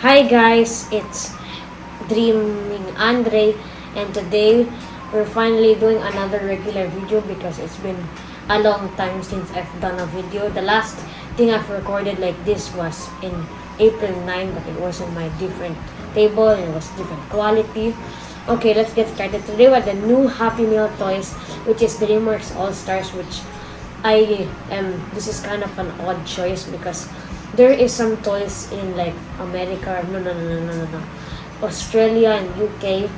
Hi guys, it's Dreaming Andre, and today we're finally doing another regular video because it's been a long time since I've done a video. The last thing I've recorded like this was in April 9, but it was on my different table and it was different quality. Okay, let's get started. Today with the new Happy Meal Toys, which is Dreamworks All-Stars, which this is kind of an odd choice because there is some toys in like America, no, Australia and UK,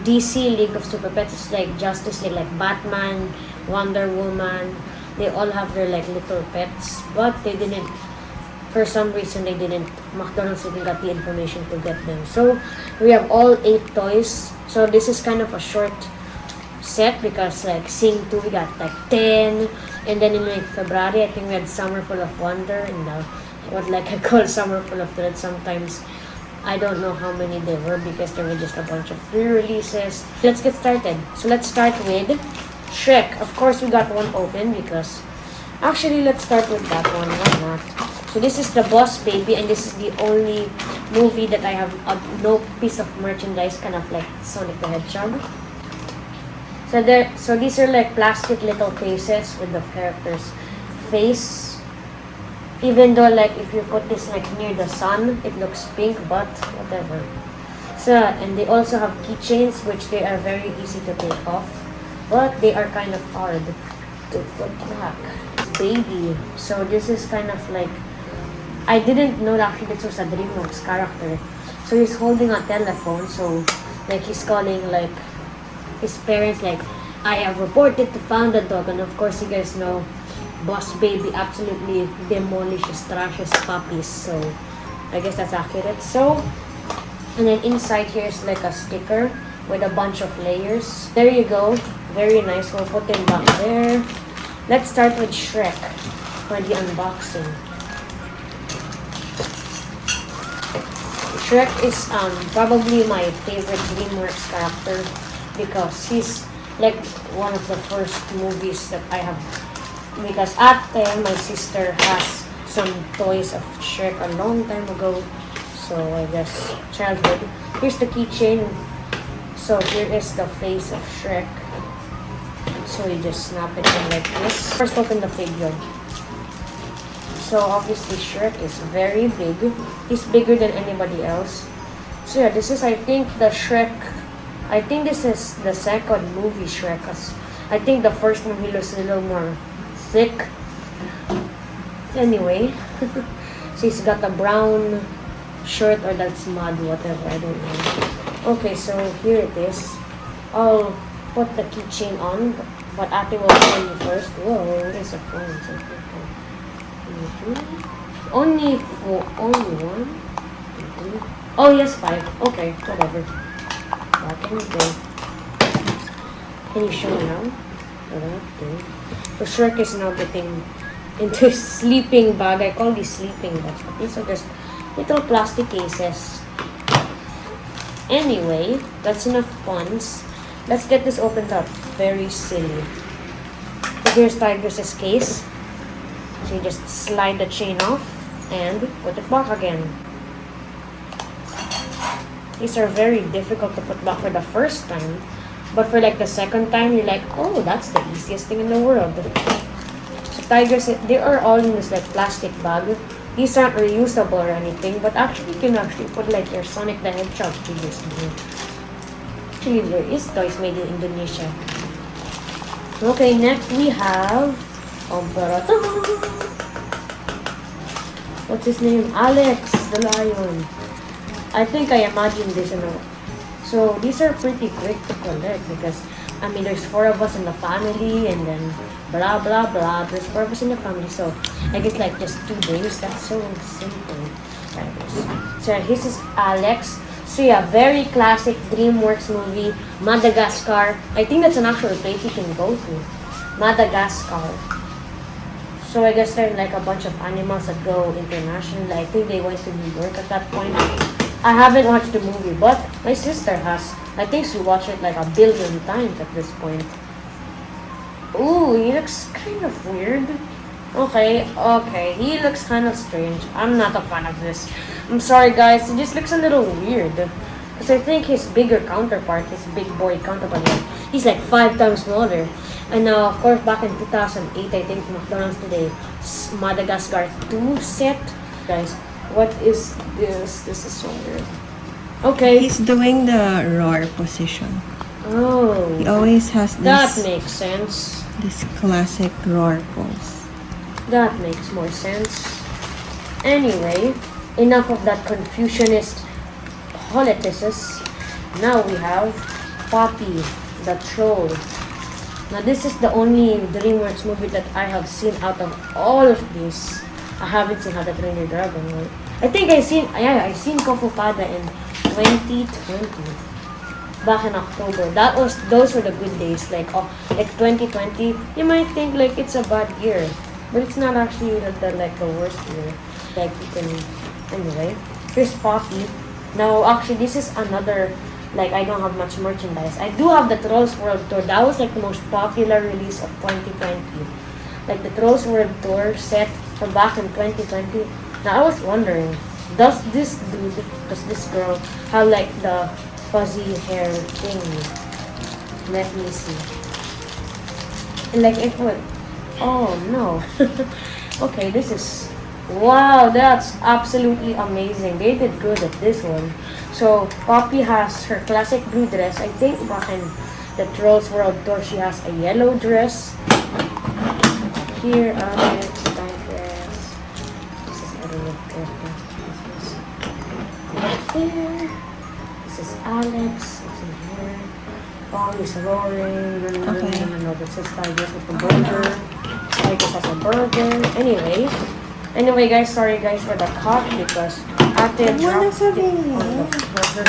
DC, League of Super Pets, like Justice League, like Batman, Wonder Woman, they all have their like little pets, but they didn't, for some reason McDonald's didn't got the information to get them. So we have all 8 toys. So this is kind of a short set because like Sing 2 we got like 10, and then in like February I think we had Summer Full of Wonder, and what like I call Summer Full of Thread. Sometimes I don't know how many there were because there were just a bunch of re-releases. Let's get started. So let's start with Shrek. Of course we got one open because actually let's start with that one. Why not? So this is the Boss Baby, and this is the only movie that I have no piece of merchandise, kind of like Sonic the Hedgehog. So these are like plastic little cases with the character's face. Even though like if you put this like near the sun, it looks pink, but whatever. So, and they also have keychains, which they are very easy to take off, but they are kind of hard to put back. Baby. So this is kind of like, I didn't know that actually this was a Dreamworks character. So he's holding a telephone, so like he's calling like his parents, like, I have reported to found the dog, and of course you guys know Boss Baby absolutely demolishes, trashes puppies, so I guess that's accurate. So, and then inside here is like a sticker with a bunch of layers. There you go, very nice. We'll put them back there. Let's start with Shrek for the unboxing. Shrek is probably my favorite Dreamworks character because he's like one of the first movies that I have, because at time my sister has some toys of Shrek a long time ago, so I guess childhood. Here's the keychain. So here is the face of Shrek. So you just snap it in like this. First open the figure. So obviously Shrek is very big. He's bigger than anybody else. So yeah, this is I think the Shrek. I think this is the second movie Shrek. I think the first movie was a little more thick. Anyway, so he's got a brown shirt, or that's mud, whatever, I don't know. Okay, so here it is. I'll put the keychain on, but Ate will show you first. Whoa, it's a phone. Only one? Oh, yes, 5. Okay, whatever. Can you go? Can you show me now? Okay. So Shrek is now getting into sleeping bag. I call these sleeping bags, but these are just little plastic cases. Anyway, that's enough puns. Let's get this opened up. Very silly. So here's Tigress's case. So you just slide the chain off and put it back again. These are very difficult to put back for the first time, but for like the second time, you're like, oh, that's the easiest thing in the world. So Tigress, they are all in this like plastic bag. These aren't reusable or anything, but actually you can actually put like your Sonic the Hedgehog figures in here. Actually, there is toys made in Indonesia. Okay, next we have what's his name? Alex the lion. I think I imagined this so these are pretty quick to collect because I mean there's 4 of us in the family, and then blah blah blah, there's 4 of us in the family, so I guess like just 2 days. That's so simple. So this is Alex. So yeah, very classic Dreamworks movie, Madagascar. I think that's an actual place you can go to, Madagascar. So I guess they're like a bunch of animals that go international. I think they went to New York at that point. I haven't watched the movie, but my sister has. I think she watched it like 1 billion times at this point. Ooh, he looks kind of weird. Okay, okay. He looks kind of strange. I'm not a fan of this. I'm sorry, guys. He just looks a little weird. Because I think his bigger counterpart, his big boy counterpart, he's like 5 times smaller. And of course, back in 2008, I think McDonald's did a Madagascar 2 set. Guys, what is this? This is so weird. Okay. He's doing the roar position. Oh. He always has That this, makes sense. this classic roar pose. That makes more sense. Anyway, enough of that Confucianist politics. Now we have Poppy, the troll. Now this is the only Dreamworks movie that I have seen out of all of these. I haven't seen How to Train Your Dragon, right? I think I seen Fu Panda in 2020. Back in October. Those were the good days. Like 2020, you might think like it's a bad year. But it's not actually the worst year. Like you can anyway. Here's Poppy. Now actually this is another, like I don't have much merchandise. I do have the Trolls World Tour. That was like the most popular release of 2020. Like the Trolls World Tour set from back in 2020. Now I was wondering, does this girl have like the fuzzy hair thing? Let me see. And like it would. Oh no. Okay, this is, wow, that's absolutely amazing. They did good at this one. So Poppy has her classic blue dress. I think back in the Trolls World Tour she has a yellow dress. Here Alex, Tigress. This is, I don't know if here. This is Alex. It's in here. Oh, he's roaring. No, this is Tigress with the burger. Tigress has a burger. Anyway, guys, sorry guys for the cut because Ate dropped it on the burger.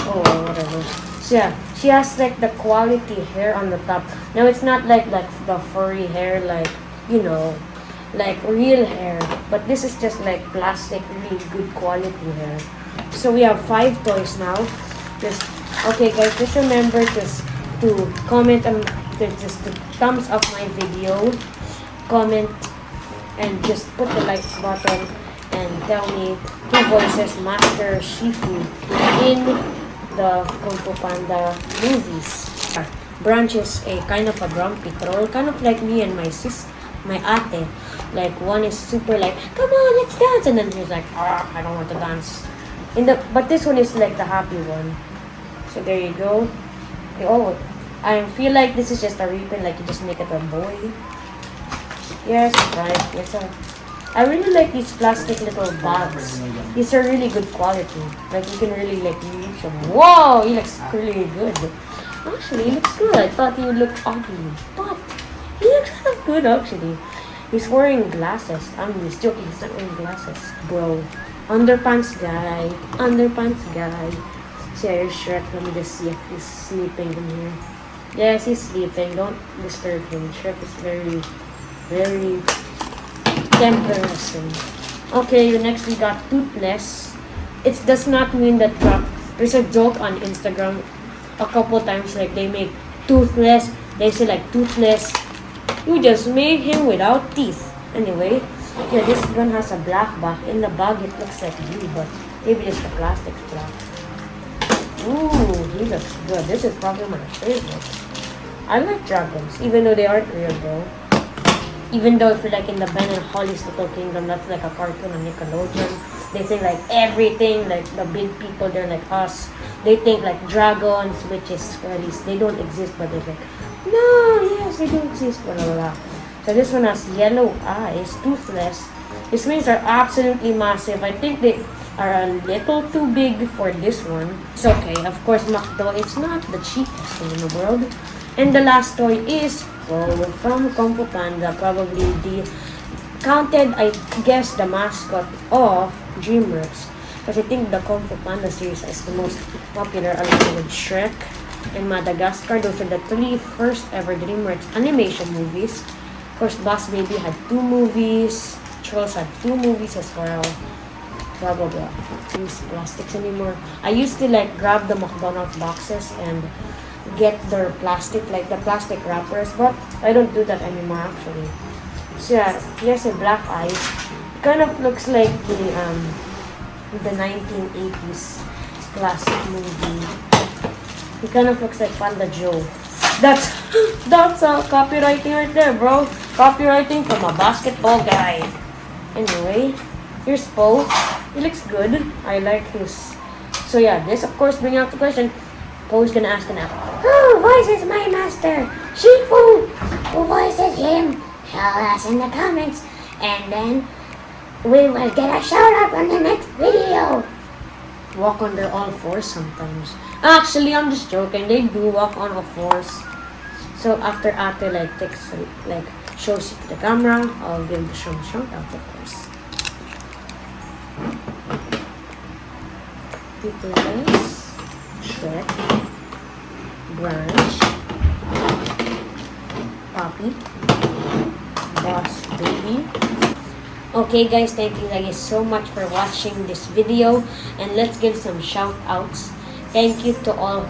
Oh, whatever. So yeah, she has like the quality hair on the top. Now it's not like the furry hair, like, you know, like real hair, but this is just like plastic, really good quality hair. So we have 5 toys now. Okay guys, just remember to comment and just to thumbs up my video, comment, and just put the like button and tell me who voices Master Shifu in the Kung Fu Panda movies. Branch is a kind of a grumpy troll, kind of like me and my ate. Like one is super like, come on, let's dance, and then he's like, I don't want to dance. But this one is like the happy one. So there you go. Oh, I feel like this is just a reprint, like you just make it a boy. Yes, right. Yes, sir. I really like these plastic little bags. These are really good quality. Like you can really like reach them. Whoa, he looks really good. Actually, he looks good. I thought he would look ugly, but he looks kind of good actually. He's wearing glasses. I'm just joking. He's not wearing glasses, bro. Underpants guy. So here's Shrek. Let me just see if he's sleeping in here. Yes, he's sleeping. Don't disturb him. Shrek is very temperance. Okay, next we got Toothless. It does not mean that there's a joke on Instagram a couple times, like they make Toothless, they say like Toothless, you just made him without teeth. Anyway, yeah, this one has a black bag. In the bag it looks like blue, but maybe just the plastic's black. Ooh, he looks good. This is probably my favorite. I like dragons, even though they aren't real though. Even though if you're like in the Ben and Holly's Little Kingdom, that's like a cartoon on Nickelodeon. They think like everything, like the big people, they're like us. They think like dragons, witches, fairies, they don't exist, but they're like, no, yes, they do exist, blah, blah, blah. So this one has yellow eyes, toothless. These wings are absolutely massive. I think they are a little too big for this one. It's okay. Of course, McDo, it's not the cheapest thing in the world. And the last toy is from Kung Fu Panda, probably counted, I guess, the mascot of Dreamworks. Because I think the Kung Fu Panda series is the most popular, along with Shrek and Madagascar. Those are the 3 first ever Dreamworks animation movies. Of course, Boss Baby had 2 movies. Trolls had 2 movies as well. Blah blah blah. Don't use plastics anymore. I used to like grab the McDonald's boxes and get their plastic, like the plastic wrappers, but I don't do that anymore actually. So yeah, he has a black eyes. Kind of looks like the 1980s classic movie. He kind of looks like Panda Joe. That's copywriting right there, bro. Copywriting from a basketball guy. Anyway, here's Poe. He looks good. I like his. So yeah, this of course bringing up the question. Poe's gonna ask now. Who voices my master? Shifu. Who voices him? Tell us in the comments, and then we will get a shout out on the next video. Walk on their all fours sometimes. Actually, I'm just joking. They do walk on all fours. So after Ate shows it to the camera, I'll give the shout out, of course. Tigress, Shrek, Branch, Poppy, Boss Baby. Okay guys, thank you guys so much for watching this video, and let's give some shout outs. Thank you to all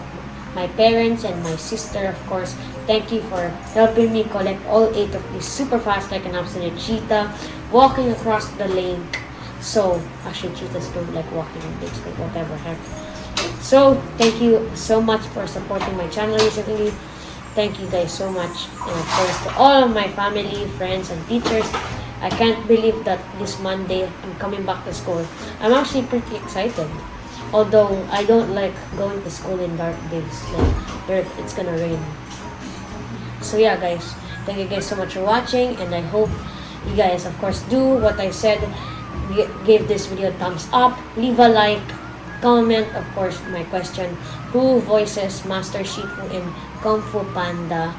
my parents and my sister, of course. Thank you for helping me collect all 8 of these super fast like an absolute cheetah, walking across the lake. So, actually cheetahs don't like walking on lakes, like whatever heck. So, thank you so much for supporting my channel recently. Thank you guys so much. And of course to all of my family, friends, and teachers. I can't believe that this Monday I'm coming back to school. I'm actually pretty excited. Although I don't like going to school in dark days. Like it's gonna rain. So yeah guys, thank you guys so much for watching, and I hope you guys of course do what I said. Give this video a thumbs up, leave a like, comment of course my question, who voices Master Shifu in Kung Fu Panda.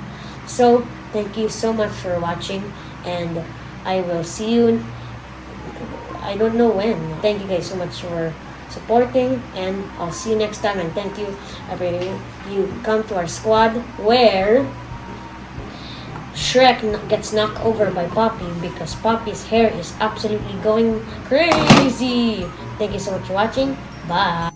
So thank you so much for watching, and I will see you, I don't know when. Thank you guys so much for supporting, and I'll see you next time. And thank you, I pray you come to our squad where Shrek gets knocked over by Poppy because Poppy's hair is absolutely going crazy. Thank you so much for watching. Bye.